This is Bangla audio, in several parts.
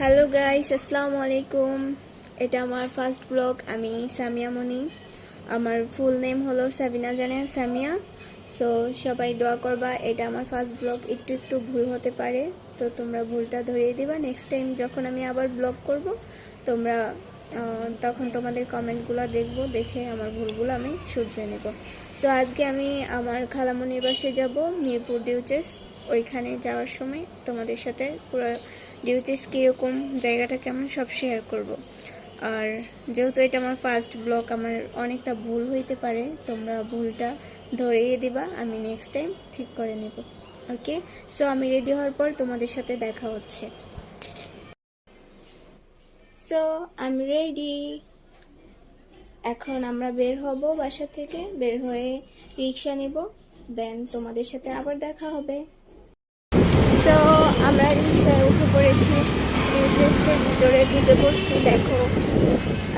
হ্যালো গাইস, আসসালামু আলাইকুম। এটা আমার ফার্স্ট ব্লগ। আমি সামিয়া মনি। আমার ফুল নেম হলো সাবিনা জানেয়া সামিয়া। সো সবাই দোয়া করবা। এটা আমার ফার্স্ট ব্লগ, একটু একটু ভুল হতে পারে, তো তোমরা ভুলটা ধরিয়ে দিবা। নেক্সট টাইম যখন আমি আবার ব্লগ করব তোমরা তখন তোমাদের কমেন্টগুলো দেখবো, দেখে আমার ভুলগুলো আমি শুধরে নেব। সো আজকে আমি আমার খালামনির বাসায় যাব, মিরপুর ডিউচেস। ওইখানে যাওয়ার সময় তোমাদের সাথে পুরো ডিউচেস কীরকম, জায়গাটা কেমন, সব শেয়ার করব। আর যেহেতু এটা আমার ফার্স্ট ব্লগ, আমার অনেকটা ভুল হইতে পারে, তোমরা ভুলটা ধরিয়ে দিবা, আমি নেক্সট টাইম ঠিক করে নেব। ওকে, সো আমি রেডি হওয়ার পর তোমাদের সাথে দেখা হচ্ছে। সো আমি রেডি। এখন আমরা বের হব বাসা থেকে, বের হয়ে রিক্সা নিব, দেন তোমাদের সাথে আবার দেখা হবে। সো আমরা রিক্সায় উঠে পড়েছি, ডিউচেসের ভিতরে ঢুকে পড়ছি। দেখো,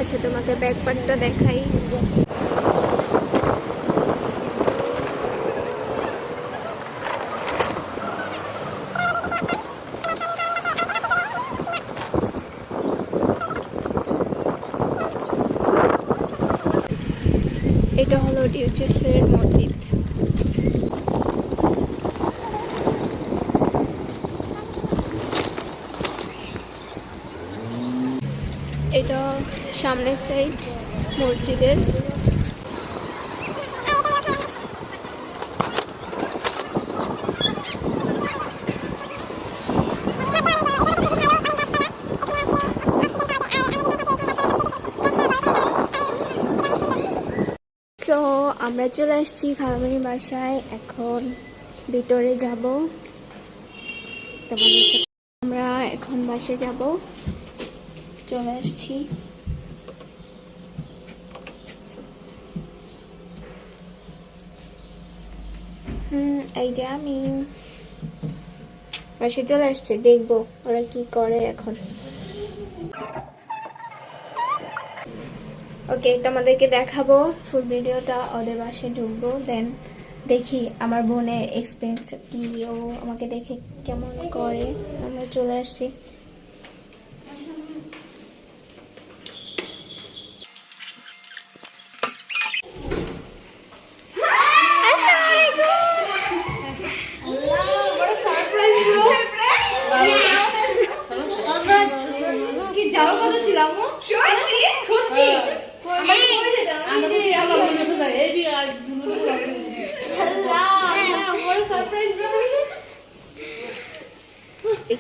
আচ্ছা তোমাকে ব্যাকপার্টটা দেখাই। এটা হলো ডিউচেসের মসজিদ। এটা সামনের সাইড মসজিদের। সো আমরা চলে আসছি খালামণির বাসায়, এখন ভিতরে যাব তোমাদের সাথে। আমরা এখন বাসায় যাব, চলে আসছি। এই যে আমি বাসায় চলে আসছি, দেখবো ওরা কি করে এখন। ওকে, তোমাদেরকে দেখাবো ফুল ভিডিওটা। ওদের বাসায় ঢুকবো, দেন দেখি আমার বোনের এক্সপিরিয়েন্স কি, ও আমাকে দেখে কেমন করে। আমরা চলে আসছি।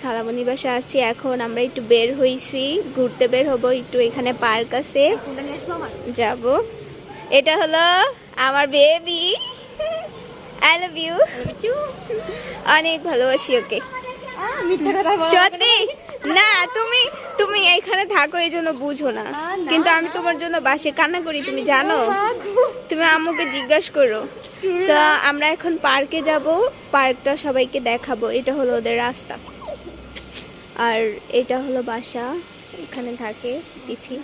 খালামণির বাসায় আসছি, এখন আমরা একটু বের হইছি, ঘুরতে বের হবো একটু। এখানে পার্ক আছে, যাব। এটা হলো আমার বেবি, আই লাভ ইউ, অনেক ভালোবাসি ওকে। সত্যি না, তুমি তুমি এখানে থাকো এই জন্য বুঝো না, কিন্তু আমি তোমার জন্য বাসে কান্না করি, তুমি জানো। তুমি আম্মুকে জিজ্ঞাসা করো। তো আমরা এখন পার্কে যাব, পার্কটা সবাইকে দেখাবো। এটা হলো ওদের রাস্তা, আর এটা হলো বাসা, এখানে থাকে তিথি।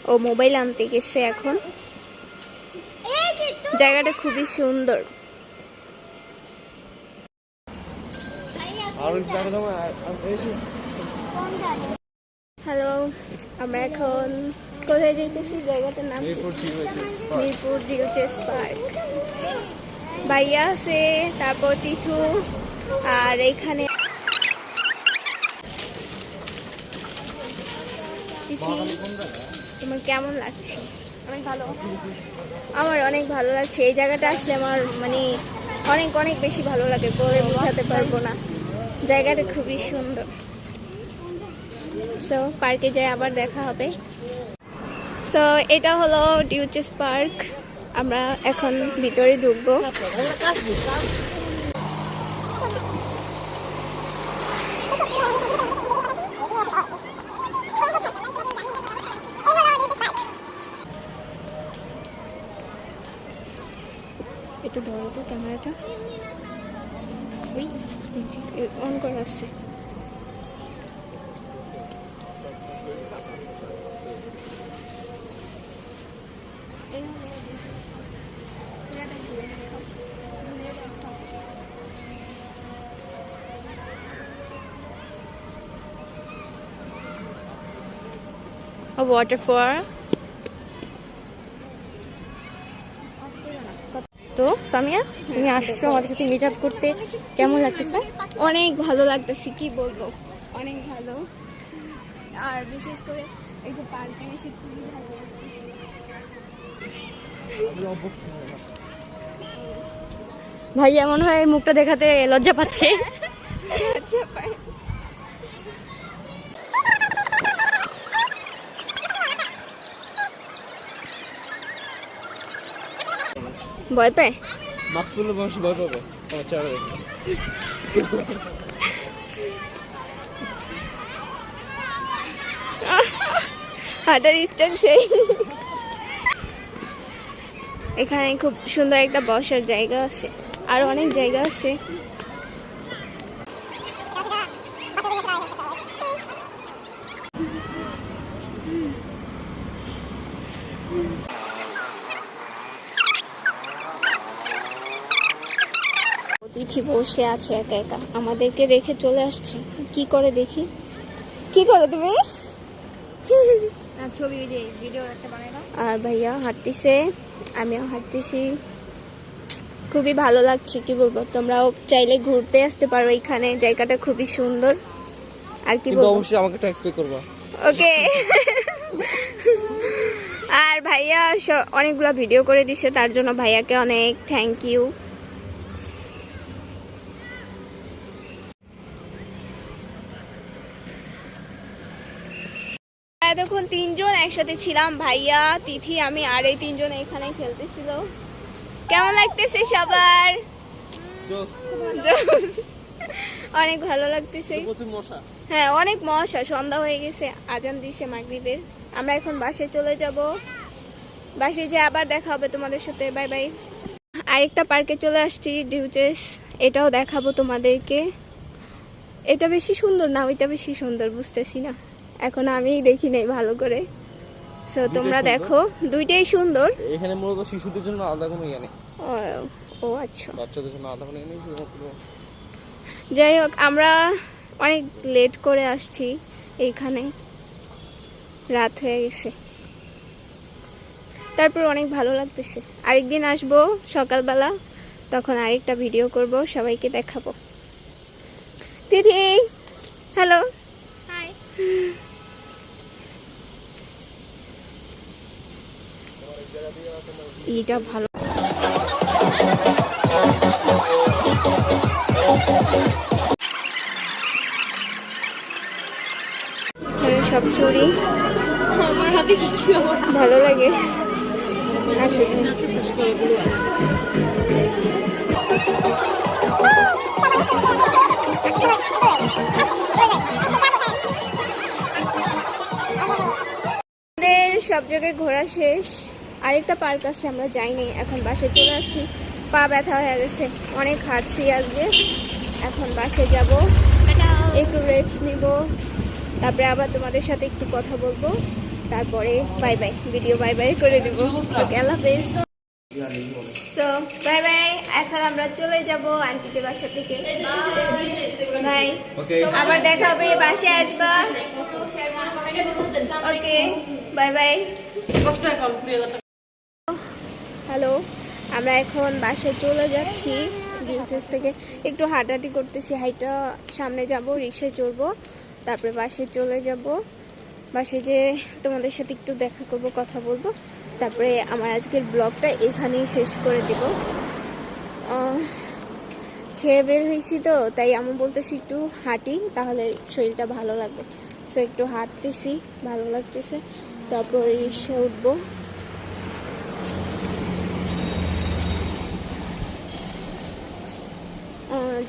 ও মোবাইল আনতে গেছে এখন। জায়গাটা খুবই সুন্দর। হ্যালো, আমরা এখন কোথায় যাইতেছি, জায়গাটার নাম মিরপুর ডিউচেস পার্ক। ভাইয়া আছে, তারপর তিথু, আর এখানে তোমার কেমন লাগছে? অনেক ভালো, আমার অনেক ভালো লাগছে। এই জায়গাটা আসলে আমার মানে অনেক অনেক বেশি ভালো লাগে, বলে বোঝাতে পারবো না। জায়গাটা খুবই সুন্দর। সো পার্কে যাই, আবার দেখা হবে। সো এটা হলো ডিউচেস পার্ক, আমরা এখন ভিতরে ঢুকবো। একটু ধরো তো ক্যামেরাটা, অন করা আছে। a waterfall. তো সামিয়া তুমি আসছো আমাদের সাথে মিট আপ করতে, কেমন লাগতেছে? অনেক ভালো লাগতেছে, কি বলবো, অনেক ভালো। আর বিশেষ করে এই যে পার্কে এসে খুবই ভালো লাগে। ভাইয়া মনে হয় মুখটা দেখাতে লজ্জা পাচ্ছে। আচ্ছা পাই। ভয় পায়? মাস্ক পরলে মানুষ ভয় পাবে আমার চেহারা দেখে। হাঁটার স্টাইল সেই। এখানে খুব সুন্দর একটা বসার জায়গা আছে, আর অনেক জায়গা আছে। অতিথি বসে আছে একা একা, আমাদেরকে রেখে চলে আসছে। কি করে দেখি, কি করো তুমি? ছবি ভিডিও একটা বানাইলাম। আর ভাইয়া হাঁটতেছে, আমিও হাঁটতেছি, খুবই ভালো লাগছে। কি বলবো, তোমরাও চাইলে ঘুরতে আসতে পারো, এখানে জায়গাটা খুবই সুন্দর। আর কি কিন্তু বলবো, অবশ্যই আমাকে একটা এক্সপেক্ট করবা। ওকে। আর ভাইয়া অনেকগুলো ভিডিও করে দিছে, তার জন্য ভাইয়াকে অনেক থ্যাংক ইউ। এতক্ষণ তিনজন একসাথে ছিলাম, ভাইয়া, তিথি, আমি, আর এই তিনজন এখানে খেলতেছিল। কেমন লাগতেছে সবার? জোস। অনেক ভালো লাগতেছে। প্রচুর মশা। হ্যাঁ, অনেক মশা। সন্ধ্যা হয়ে গেছে, আজান দিছে মাগরিবের। আমরা এখন বাসে চলে যাব, বাসে যে আবার দেখা হবে তোমাদের সাথে। Bye bye. আরেকটা পার্কে চলে আসছি, ডিউচেস, এটাও দেখাবো তোমাদেরকে। এটা বেশি সুন্দর না ওইটা বেশি সুন্দর বুঝতেছি না, এখন আমি দেখি নাই ভালো করে। সো তোমরা দেখো, দুইটাই সুন্দর। এখানে মূলত শিশুদের জন্য আলাদা কোনো ইয়ে নেই। ও আচ্ছা, বাচ্চাদের জন্য আলাদা কোনো ইয়ে নেই, শুধুমাত্র। যাই হোক, আমরা অনেক লেট করে আসছি, এইখানে রাত হয়ে গেছে। তারপর অনেক ভালো লাগতেছে। আরেকদিন আসবো সকালবেলা, তখন আরেকটা ভিডিও করব, সবাইকে দেখাবো। দিদি হ্যালো, হাই। এইটা ভালো। সব চুরি আমার হাতে কিছু ভালো লাগে আসলে। সব জায়গায় ঘোরা শেষ, আরেকটা পার্ক আছে আমরা যাইনি, এখন বাসে চলে আসছি। পা ব্যথা হয়ে গেছে, অনেক হাঁটছি আজকে। এখন বাসে যাব, একটু রেস্ট নিব, তারপরে আবার তোমাদের সাথে একটু কথা বলবো, তারপরে bye bye, video bye bye করে দিব। ওকে, আল্লাহ হাফেজ। তো বাই বাই, এখন আমরা চলে যাব আন্টিদের বাসা থেকে। বাই, আবার দেখা হবে, বাসে আসবা। ওকে, বাই বাই। হ্যালো, আমরা এখন বাসায় চলে যাচ্ছি। ডিউচেস থেকে একটু হাঁটাহাঁটি করতেছি, হাইটা সামনে যাব, রিক্সায় চড়বো, তারপরে বাসে চলে যাব। বাসে যে তোমাদের সাথে একটু দেখা করব, কথা বলবো, তারপরে আমার আজকের ব্লগটা এখানেই শেষ করে দেব। খেয়ে বের হয়েছি তো, তাই আমি বলতেছি একটু হাঁটি, তাহলে শরীরটা ভালো লাগবে। সো একটু হাঁটতেছি, ভালো লাগতেছে, তারপরে রিক্সায় উঠবো।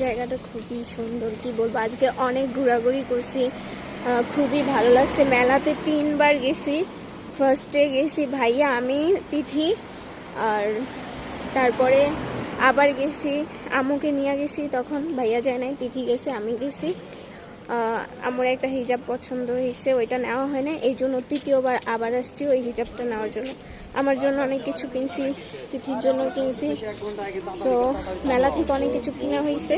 জায়গাটা খুবই সুন্দর, কি বলবো, আজকে অনেক ঘোরাঘুরি করছি, খুবই ভালো লাগছে। মেলাতে 3 বার গেছি, ফার্স্টে গেছি ভাইয়া, আমি, তিথি, আর তারপরে আবার গেছি, আম্মুকে নিয়ে গেছি, তখন ভাইয়া যায় নাই, তিথি গেছে, আমি গেছি। আমার একটা হিজাব পছন্দ হয়েছে, ওইটা নেওয়া হয় না, এই জন্য তৃতীয়বার আবার আসছি ওই হিজাবটা নেওয়ার জন্য। আমার জন্য অনেক কিছু কিনছি, তিথির জন্য কিনছি। সো মেলা থেকে অনেক কিছু কিনা হয়েছে।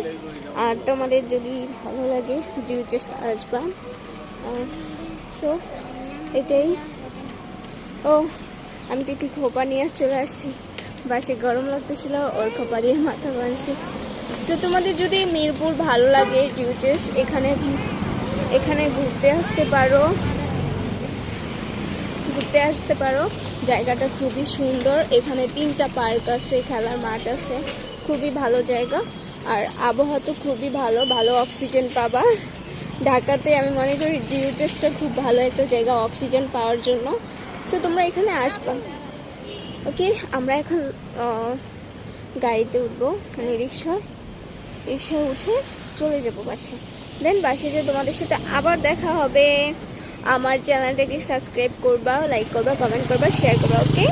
আর তোমাদের যদি ভালো লাগে ডিউচেস আসবা। সো এটাই। ও আমি তো একটু খোপা নিয়ে চলে আসছি, বাসে গরম লাগতেছিল, ওর খোপা দিয়ে মাথা বাঁধছি। তো তোমাদের যদি মিরপুর ভালো লাগে ডিউচেস, এখানে এখানে ঘুরতে আসতে পারো। জায়গাটা খুবই সুন্দর, এখানে 3টা পার্ক আছে, খেলার মাঠ আছে, খুবই ভালো জায়গা। আর আবহাওয়া তো খুবই ভালো, ভালো অক্সিজেন পাবা। ঢাকাতে আমি মনে করি ডিউচেসটা খুব ভালো একটা জায়গা অক্সিজেন পাওয়ার জন্য। সো তোমরা এখানে আসবা। ওকে, আমরা এখন গাড়িতে উঠবো, মানে রিক্সায় উঠে চলে যাবো বাসে। দেন বাসে যে তোমাদের সাথে আবার দেখা হবে। আমার চ্যানেলটাকে সাবস্ক্রাইব করবা, লাইক করবা, কমেন্ট করবা, শেয়ার করবা। ওকে,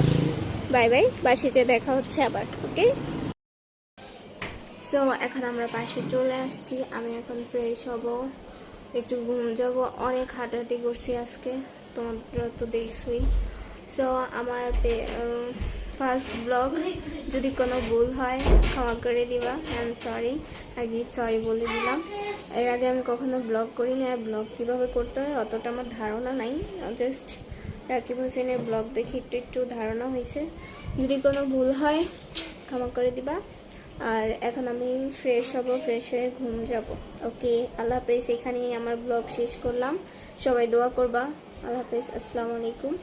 বাই বাই। বাসে যে দেখা হচ্ছে আবার। ওকে, সো এখন আমরা বাসে চলে আসছি। আমি এখন ফ্রেশ হব, একটু ঘুম যাব। অনেক হাঁটাহাঁটি করছি আজকে, তোমরা তো দেখছই। সো আমার ফার্স্ট ব্লগ, যদি কোনো ভুল হয় ক্ষমা করে দিবা, আই এম সরি। আগে সরি বলে দিলাম। এর আগে আমি কখনো ব্লগ করি না, ব্লগ কীভাবে করতে হয় অতটা আমার ধারণা নাই। জাস্ট রাকিব হোসেনের ব্লগ দেখে একটু ধারণা হয়েছে। যদি কোনো ভুল হয় ক্ষমা করে দিবা। আর এখন আমি ফ্রেশ হব, ফ্রেশ হয়ে ঘুম যাব। ওকে, আল্লাহ হাফেজ। এখানেই আমার ব্লগ শেষ করলাম। সবাই দোয়া করবা। আল্লাহ হাফেজ, আসসালামু আলাইকুম।